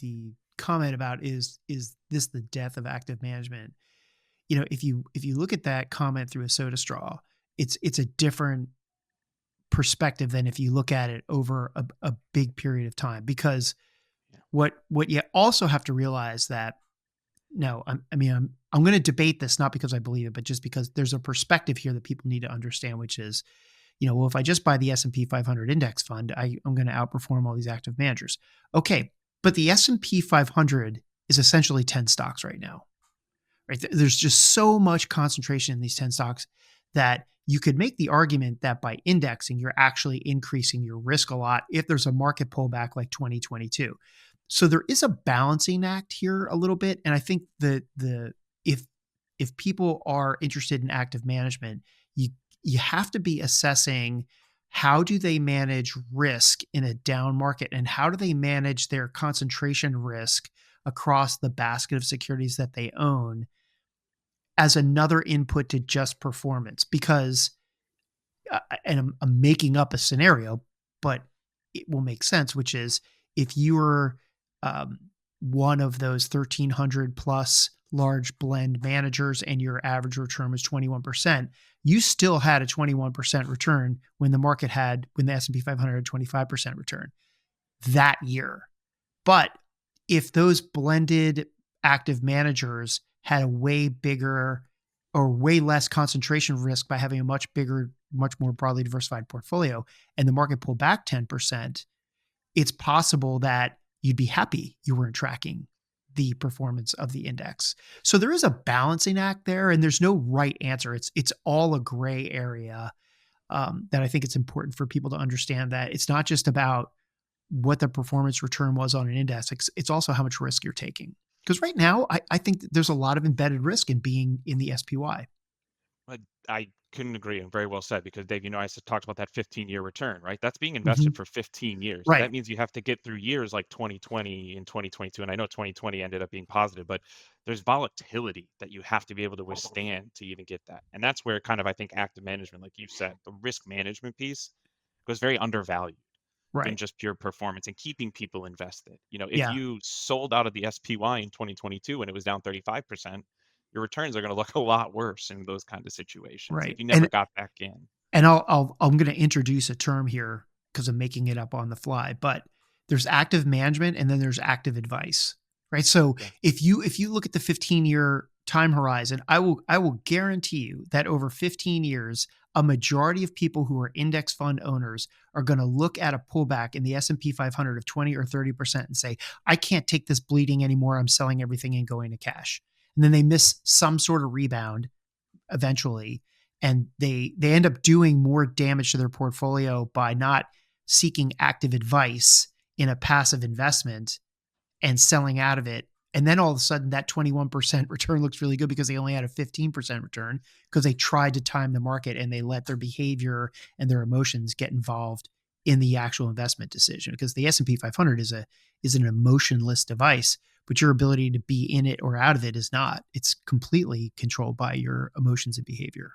the comment about is this the death of active management? If you look at that comment through a soda straw, it's a different perspective than if you look at it over a big period of time. Because Yeah. what you also have to realize that no, I'm going to debate this not because I believe it, but just because there's a perspective here that people need to understand, which is, well, if I just buy the S&P 500 index fund, I'm going to outperform all these active managers. Okay, but the S&P 500 is essentially 10 stocks right now. Right? There's just so much concentration in these 10 stocks that you could make the argument that by indexing, you're actually increasing your risk a lot if there's a market pullback like 2022. So there is a balancing act here a little bit. And I think if people are interested in active management, you have to be assessing how do they manage risk in a down market and how do they manage their concentration risk across the basket of securities that they own as another input to just performance. Because, and I'm making up a scenario, but it will make sense, which is if you were one of those 1,300 plus large blend managers and your average return was 21%, you still had a 21% return when the S&P 500 had 25% return that year. But if those blended active managers had a way bigger or way less concentration risk by having a much bigger, much more broadly diversified portfolio, and the market pulled back 10%, it's possible that you'd be happy you weren't tracking the performance of the index. So there is a balancing act there, and there's no right answer. It's all a gray area that I think it's important for people to understand that it's not just about what the performance return was on an index. It's also how much risk you're taking. Because right now, I think that there's a lot of embedded risk in being in the SPY. But I couldn't agree, and very well said, because Dave, I talked about that 15-year return, right? That's being Mhm. invested for 15 years. Right. That means you have to get through years like 2020 and 2022. And I know 2020 ended up being positive, but there's volatility that you have to be able to withstand to even get that. And that's where kind of, I think, active management, like you said, the risk management piece goes very undervalued than Right. just pure performance and keeping people invested. If Yeah. you sold out of the SPY in 2022 and it was down 35%, your returns are going to look a lot worse in those kind of situations if Right. you never And got back in. I'm going to introduce a term here because I'm making it up on the fly, but there's active management and then there's active advice, right? So Yeah. if you look at the 15-year time horizon, I will guarantee you that over 15 years, a majority of people who are index fund owners are going to look at a pullback in the S&P 500 of 20 or 30% and say, I can't take this bleeding anymore. I'm selling everything and going to cash. And then they miss some sort of rebound eventually, and they end up doing more damage to their portfolio by not seeking active advice in a passive investment and selling out of it. And then all of a sudden that 21% return looks really good because they only had a 15% return because they tried to time the market and they let their behavior and their emotions get involved in the actual investment decision. Because the S&P 500 is an emotionless device, but your ability to be in it or out of it is not. It's completely controlled by your emotions and behavior.